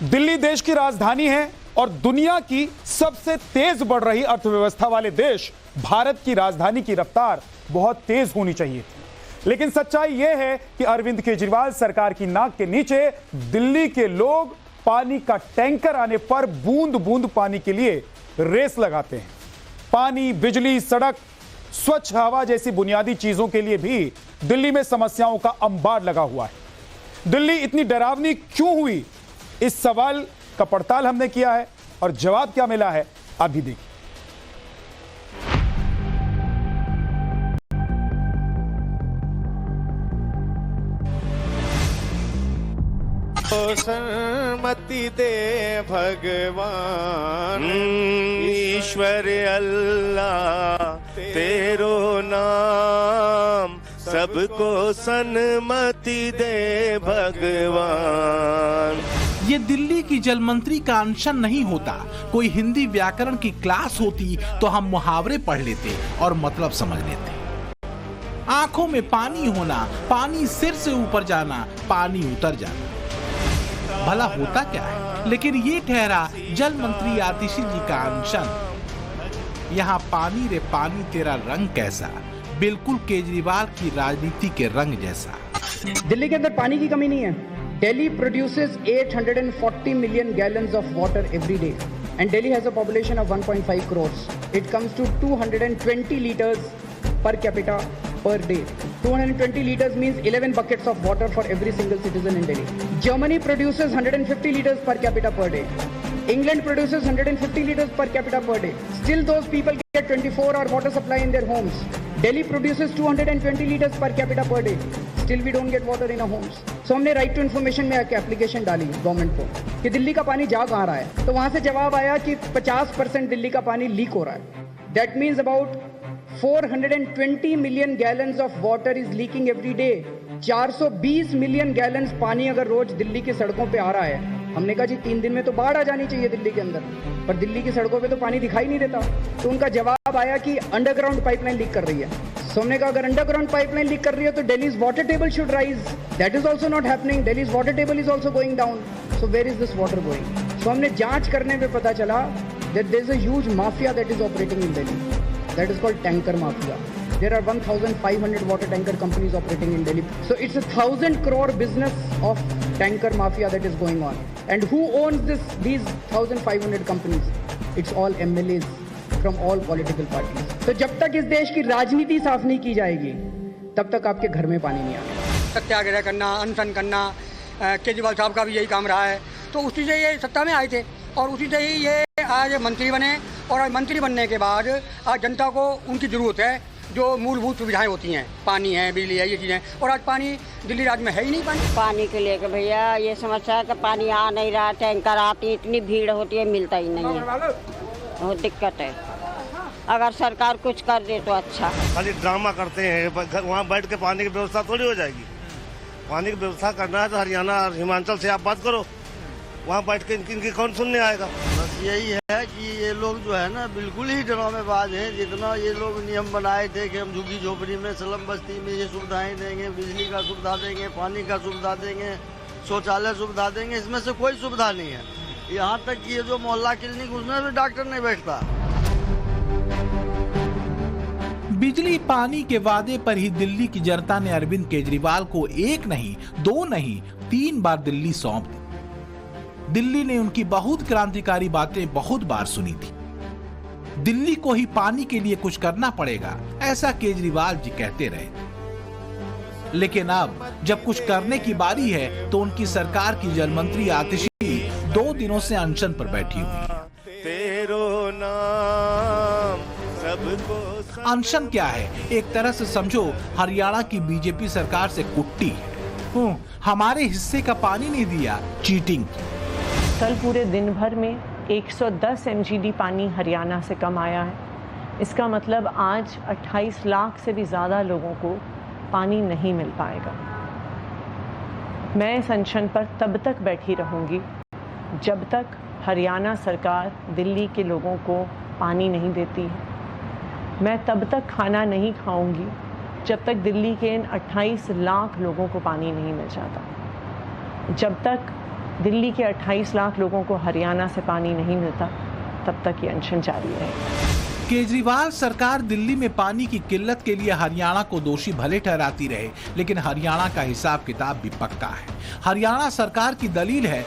दिल्ली देश की राजधानी है और दुनिया की सबसे तेज बढ़ रही अर्थव्यवस्था वाले देश भारत की राजधानी की रफ्तार बहुत तेज होनी चाहिए थी। लेकिन सच्चाई यह है कि अरविंद केजरीवाल सरकार की नाक के नीचे दिल्ली के लोग पानी का टैंकर आने पर बूंद बूंद पानी के लिए रेस लगाते हैं। पानी, बिजली, सड़क, स्वच्छ हवा जैसी बुनियादी चीजों के लिए भी दिल्ली में समस्याओं का अंबार लगा हुआ है। दिल्ली इतनी डरावनी क्यों हुई, इस सवाल का पड़ताल हमने किया है और जवाब क्या मिला है आप भी देखिए। सन्मति दे भगवान ईश्वर अल्लाह तेरो नाम, सबको सन्मति दे भगवान। ये दिल्ली की जल मंत्री का अनशन नहीं होता, कोई हिंदी व्याकरण की क्लास होती तो हम मुहावरे पढ़ लेते और मतलब समझ लेते। आंखों में पानी होना, पानी सिर से ऊपर जाना, पानी उतर जाना, भला होता क्या है? लेकिन ये ठहरा जल मंत्री आतिशी जी का अनशन। यहाँ पानी रे पानी तेरा रंग कैसा, बिल्कुल केजरीवाल की राजनीति के रंग जैसा। दिल्ली के अंदर पानी की कमी नहीं है। Delhi produces 840 million gallons of water every day, and Delhi has a population of 1.5 crores. It comes to 220 liters per capita per day. 220 liters means 11 buckets of water for every single citizen in Delhi. Germany produces 150 liters per capita per day. England produces 150 liters per capita per day. Still those people get 24-hour water supply in their homes. Delhi produces 220 liters per capita per day. Still we don't get water in our homes. So हमने right to information में आके application डाली government को कि दिल्ली का पानी जा कहाँ रहा है, तो वहां से जवाब आया कि 50% दिल्ली का पानी लीक हो रहा है। That means about 420 million gallons of water is leaking every day. 420 million gallons पानी अगर रोज दिल्ली की सड़कों पे आ रहा है, हमने कहा जी 3 दिन में तो बाढ़ आ जानी चाहिए दिल्ली के अंदर, पर दिल्ली की सड़कों पे तो पानी दिखाई नहीं देता। तो उनका जवाब आया कि अंडरग्राउंड पाइपलाइन लीक कर रही है। तो हमने कहा अगर अंडरग्राउंड पाइपलाइन लीक कर रही है तो Delhi's water table should rise. That is also not happening. Delhi's water table is also going down. So where is this water going? So हमने जांच करने पे पता चला that there is a huge mafia that is operating in Delhi, that is called tanker mafia. There are 1,500 water tanker companies operating in Delhi. So it's a 1,000 crore business of tanker mafia that is going on. And who owns these 1,500 companies? It's all MLAs from all political parties. तो जब तक इस देश की राजनीति साफ नहीं की जाएगी, तब तक आपके घर में पानी नहीं आएगा। सत्याग्रह करना, अनशन करना, केजरीवाल साहब का भी यही काम रहा है। तो उसी से ये सत्ता में आए थे और उसी से ही ये आज मंत्री बने। और आज मंत्री बनने के बाद आज जनता को उनकी जरूरत है, जो मूलभूत सुविधाएं होती हैं, पानी है, बिजली है, ये चीज़ें। और आज पानी दिल्ली राज्य में है ही नहीं। पानी के लिए भैया ये समस्या है कि पानी आ नहीं रहा, टैंकर आती, इतनी भीड़ होती है, मिलता ही नहीं है, बहुत दिक्कत है। अगर सरकार कुछ कर दे तो अच्छा। खाली ड्रामा करते हैं, वहाँ बैठ के पानी की व्यवस्था थोड़ी हो जाएगी। पानी की व्यवस्था करना है तो हरियाणा और हिमाचल से आप बात करो, वहाँ बैठ के इनकी कौन सुनने आएगा। बस यही है कि ये लोग जो है ना बिल्कुल ही ड्रामेबाज हैं। जितना ये लोग नियम बनाए थे कि हम झुग्गी झोपड़ी में, स्लम बस्ती में ये सुविधाएं देंगे, बिजली का सुविधा देंगे, पानी का सुविधा देंगे, शौचालय सुविधा देंगे, इसमें से कोई सुविधा नहीं है। यहाँ तक कि ये जो मोहल्ला क्लिनिक उसमें भी डॉक्टर नहीं बैठता। बिजली पानी के वादे पर ही दिल्ली की जनता ने अरविंद केजरीवाल को 1 नहीं, 2 नहीं, 3 बार दिल्ली सौंप दी। दिल्ली ने उनकी बहुत क्रांतिकारी बातें बहुत बार सुनी थी। दिल्ली को ही पानी के लिए कुछ करना पड़ेगा, ऐसा केजरीवाल जी कहते रहे। लेकिन अब जब कुछ करने की बारी है तो उनकी सरकार की जल मंत्री आतिशी 2 दिनों से अनशन पर बैठी हुई है। तेरो नाम सबको। अनशन क्या है? एक तरह से समझो हरियाणा की बीजेपी सरकार से कुट्टी है। हमारे हिस्से का पानी नहीं दिया, चीटिंग। कल पूरे दिन भर में 110 MGD पानी हरियाणा से कम आया है। इसका मतलब आज 28 लाख से भी ज़्यादा लोगों को पानी नहीं मिल पाएगा। मैं इस अनशन पर तब तक बैठी रहूँगी जब तक हरियाणा सरकार दिल्ली के लोगों को पानी नहीं देती है। मैं तब तक खाना नहीं खाऊंगी जब तक दिल्ली के इन 28 लाख लोगों को पानी नहीं मिल जाता। जब तक दिल्ली के 28 लाख लोगों को हरियाणा से पानी नहीं मिलता, तब तक ये अनशन जारी रहेगा। केजरीवाल सरकार दिल्ली में पानी की किल्लत के लिए हरियाणा को दोषी भले ठहराती रहे, लेकिन हरियाणा का हिसाब किताब भी पक्का है। हरियाणा सरकार की दलील है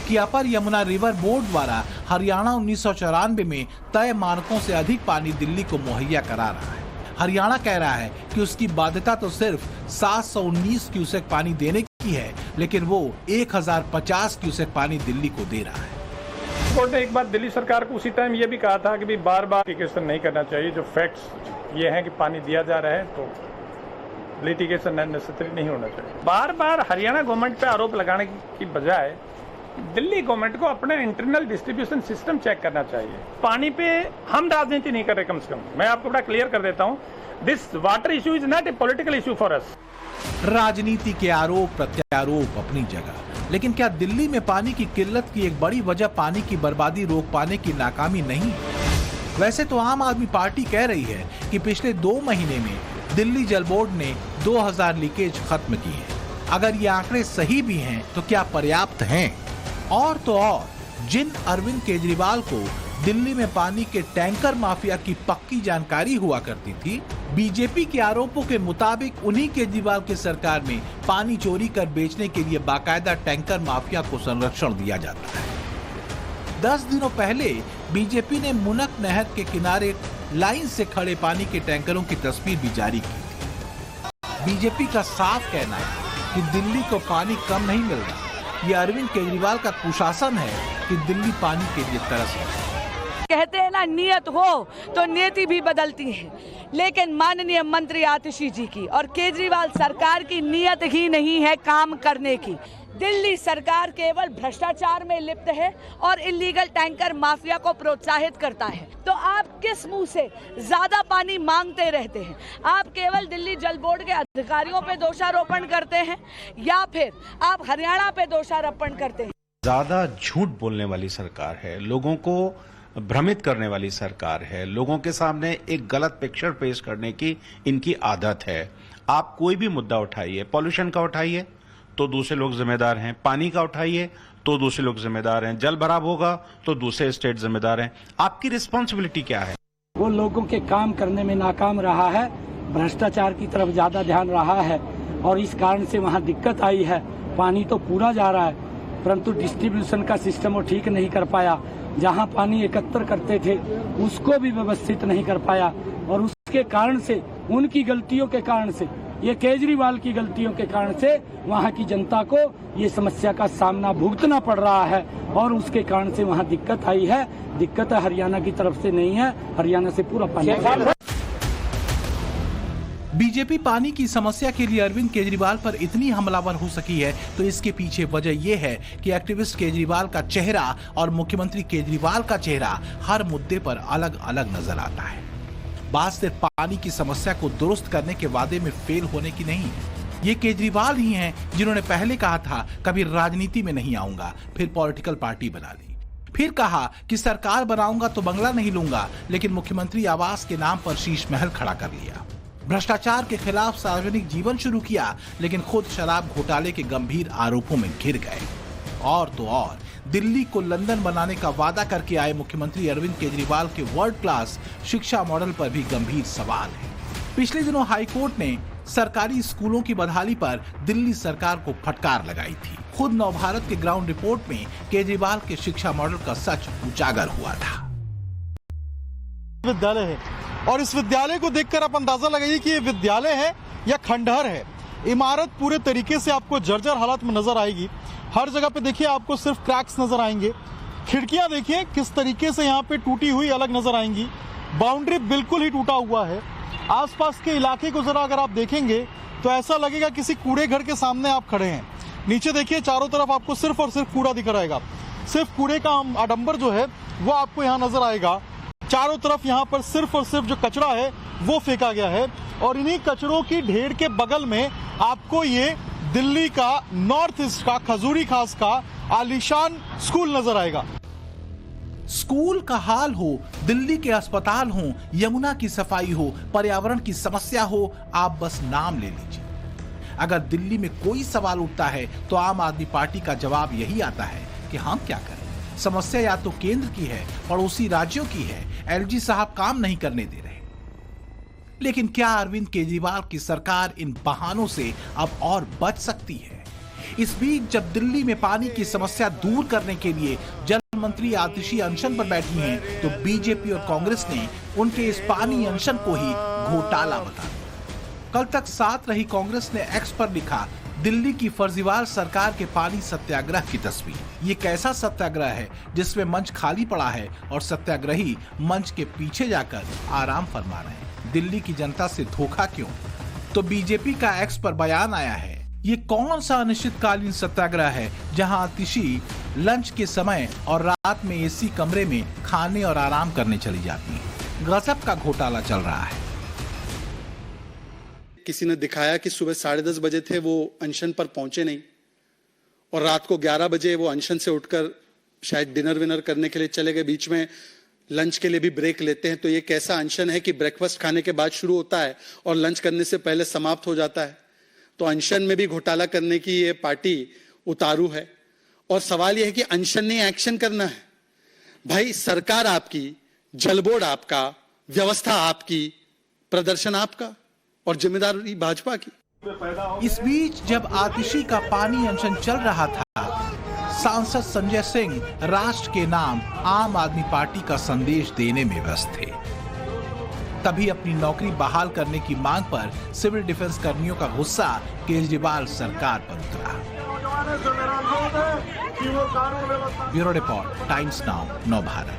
कि अपर यमुना रिवर बोर्ड द्वारा हरियाणा 1994 में तय मानकों से अधिक पानी दिल्ली को मुहैया करा रहा है। हरियाणा कह रहा है कि उसकी बाध्यता तो सिर्फ 719 क्यूसेक पानी देने की है, लेकिन वो 1050 क्यूसेक पानी दिल्ली को दे रहा है। कोर्ट ने एक बात दिल्ली सरकार को उसी टाइम ये भी कहा था कि बार बार लिटिगेशन नहीं करना चाहिए। जो फैक्ट्स ये हैं कि पानी दिया जा रहा है तो लिटिगेशन नेसेसरी नहीं होना चाहिए। बार बार हरियाणा गवर्नमेंट पे आरोप लगाने की बजाय दिल्ली गवर्नमेंट को अपना इंटरनल डिस्ट्रीब्यूशन सिस्टम चेक करना चाहिए। पानी पे हम राजनीति नहीं कर रहे, कम से कम मैं आपको बड़ा क्लियर कर देता हूँ, this water issue is not a political issue for us. राजनीति के आरोप प्रत्यारोप अपनी जगह, लेकिन क्या दिल्ली में पानी की किल्लत की एक बड़ी वजह पानी की बर्बादी रोक पाने की नाकामी नहीं? वैसे तो आम आदमी पार्टी कह रही है कि पिछले 2 महीने में दिल्ली जल बोर्ड ने 2000 लीकेज खत्म की है। अगर ये आंकड़े सही भी हैं तो क्या पर्याप्त हैं? और तो और, जिन अरविंद केजरीवाल को दिल्ली में पानी के टैंकर माफिया की पक्की जानकारी हुआ करती थी, बीजेपी के आरोपों के मुताबिक उन्हीं केजरीवाल की सरकार में पानी चोरी कर बेचने के लिए बाकायदा टैंकर माफिया को संरक्षण दिया जाता है। 10 दिनों पहले बीजेपी ने मुनक नहर के किनारे लाइन से खड़े पानी के टैंकरों की तस्वीर भी जारी की थी। बीजेपी का साफ कहना है कि दिल्ली को पानी कम नहीं मिल रहा, ये अरविंद केजरीवाल का कुशासन है कि दिल्ली पानी के लिए तरस रही है। कहते हैं ना, नियत हो तो नीति भी बदलती है, लेकिन माननीय मंत्री आतिशी जी की और केजरीवाल सरकार की नियत ही नहीं है काम करने की। दिल्ली सरकार केवल भ्रष्टाचार में लिप्त है और इलीगल टैंकर माफिया को प्रोत्साहित करता है। तो आप किस मुंह से ज्यादा पानी मांगते रहते हैं? आप केवल दिल्ली जल बोर्ड के अधिकारियों पे दोषारोपण करते हैं या फिर आप हरियाणा पे दोषारोपण करते हैं? ज्यादा झूठ बोलने वाली सरकार है, लोगों को भ्रमित करने वाली सरकार है, लोगों के सामने एक गलत पिक्चर पेश करने की इनकी आदत है। आप कोई भी मुद्दा उठाइए, पॉल्यूशन का उठाइए तो दूसरे लोग जिम्मेदार हैं, पानी का उठाइए तो दूसरे लोग जिम्मेदार हैं, जल भराव होगा तो दूसरे स्टेट जिम्मेदार हैं। आपकी रिस्पॉन्सिबिलिटी क्या है? वो लोगों के काम करने में नाकाम रहा है, भ्रष्टाचार की तरफ ज्यादा ध्यान रहा है और इस कारण से वहाँ दिक्कत आई है। पानी तो पूरा जा रहा है परंतु डिस्ट्रीब्यूशन का सिस्टम वो ठीक नहीं कर पाया। जहाँ पानी एकत्र करते थे उसको भी व्यवस्थित नहीं कर पाया और उसके कारण से, उनकी गलतियों के कारण से, ये केजरीवाल की गलतियों के कारण से वहाँ की जनता को ये समस्या का सामना भुगतना पड़ रहा है और उसके कारण से वहाँ दिक्कत आई है। दिक्कत हरियाणा की तरफ से नहीं है, हरियाणा से पूरा पानी। बीजेपी पानी की समस्या के लिए अरविंद केजरीवाल पर इतनी हमलावर हो सकी है तो इसके पीछे वजह यह है कि एक्टिविस्ट केजरीवाल का चेहरा और मुख्यमंत्री केजरीवाल का चेहरा हर मुद्दे पर अलग अलग नजर आता है। बात सिर्फ पानी की समस्या को दुरुस्त करने के वादे में फेल होने की नहीं है। ये केजरीवाल ही हैं जिन्होंने पहले कहा था कभी राजनीति में नहीं आऊंगा, फिर पॉलिटिकल पार्टी बना ली। फिर कहा कि सरकार बनाऊंगा तो बंगला नहीं लूंगा, लेकिन मुख्यमंत्री आवास के नाम पर शीश महल खड़ा कर लिया। भ्रष्टाचार के खिलाफ सार्वजनिक जीवन शुरू किया, लेकिन खुद शराब घोटाले के गंभीर आरोपों में घिर गए। और तो और, दिल्ली को लंदन बनाने का वादा करके आए मुख्यमंत्री अरविंद केजरीवाल के वर्ल्ड क्लास शिक्षा मॉडल पर भी गंभीर सवाल है। पिछले दिनों हाईकोर्ट ने सरकारी स्कूलों की बदहाली पर दिल्ली सरकार को फटकार लगाई थी। खुद नवभारत के ग्राउंड रिपोर्ट में केजरीवाल के शिक्षा मॉडल का सच उजागर हुआ था। विद्यालय है और इस विद्यालय को देखकर आप अंदाजा लगाइए कि ये विद्यालय है या खंडहर है। इमारत पूरे तरीके से आपको जर्जर हालत में नजर आएगी। हर जगह पे देखिए आपको सिर्फ क्रैक्स नजर आएंगे। खिड़कियां देखिए किस तरीके से यहाँ पे टूटी हुई अलग नजर आएंगी। बाउंड्री बिल्कुल ही टूटा हुआ है। आसपास के इलाके को जरा अगर आप देखेंगे तो ऐसा लगेगा किसी कूड़े घर के सामने आप खड़े हैं। नीचे देखिए चारों तरफ आपको सिर्फ और सिर्फ कूड़ा दिख रहेगा। सिर्फ कूड़े का आडंबर जो है वो आपको यहाँ नजर आएगा। चारों तरफ यहाँ पर सिर्फ और सिर्फ जो कचरा है वो फेंका गया है और इन्हीं कचरों की ढेर के बगल में आपको ये दिल्ली का नॉर्थ ईस्ट का खजूरी खास का आलीशान स्कूल नजर आएगा। स्कूल का हाल हो, दिल्ली के अस्पताल हो, यमुना की सफाई हो, पर्यावरण की समस्या हो, आप बस नाम ले लीजिए। अगर दिल्ली में कोई सवाल उठता है तो आम आदमी पार्टी का जवाब यही आता है कि हम क्या करें। समस्या या तो केंद्र की है, पड़ोसी राज्यों की है, एलजी साहब काम नहीं करने दे रहे। लेकिन क्या अरविंद केजरीवाल की सरकार इन बहानों से अब और बच सकती है? इस बीच जब दिल्ली में पानी की समस्या दूर करने के लिए जल मंत्री आतिशी अनशन पर बैठी हैं, तो बीजेपी और कांग्रेस ने उनके इस पानी अनशन को ही घोटाला बता दिया। कल तक साथ रही कांग्रेस ने एक्स पर लिखा दिल्ली की फर्जीवाल सरकार के पानी सत्याग्रह की तस्वीर। ये कैसा सत्याग्रह है जिसमें मंच खाली पड़ा है और सत्याग्रही मंच के पीछे जाकर आराम फरमा रहे हैं। दिल्ली की जनता से धोखा क्यों? तो बीजेपी का एक्स पर बयान आया है। ये कौन सा अनिश्चितकालीन सत्याग्रह है जहां आतिशी लंच के समय और रात में एसी कमरे में खाने और आराम करने चली जाती है? गजब का घोटाला चल रहा है। किसी ने दिखाया कि सुबह 10:30 बजे थे वो अनशन पर पहुंचे नहीं और रात को 11 बजे वो अनशन से उठकर शायद डिनर विनर करने के लिए चले गए। बीच में लंच के लिए भी ब्रेक लेते हैं। तो ये कैसा अनशन है कि ब्रेकफास्ट खाने के बाद शुरू होता है और लंच करने से पहले समाप्त हो जाता है? तो अनशन में भी घोटाला करने की ये पार्टी उतारू है। और सवाल यह है कि अनशन नहीं एक्शन करना है। भाई सरकार आपकी, जल बोर्ड आपका, व्यवस्था आपकी, प्रदर्शन आपका और जिम्मेदारी भाजपा की। इस बीच जब आतिशी का पानी अनशन चल रहा था, सांसद संजय सिंह राष्ट्र के नाम आम आदमी पार्टी का संदेश देने में व्यस्त थे। तभी अपनी नौकरी बहाल करने की मांग पर सिविल डिफेंस कर्मियों का गुस्सा केजरीवाल सरकार पर उतरा। ब्यूरो रिपोर्ट, टाइम्स नाउ, नव भारत।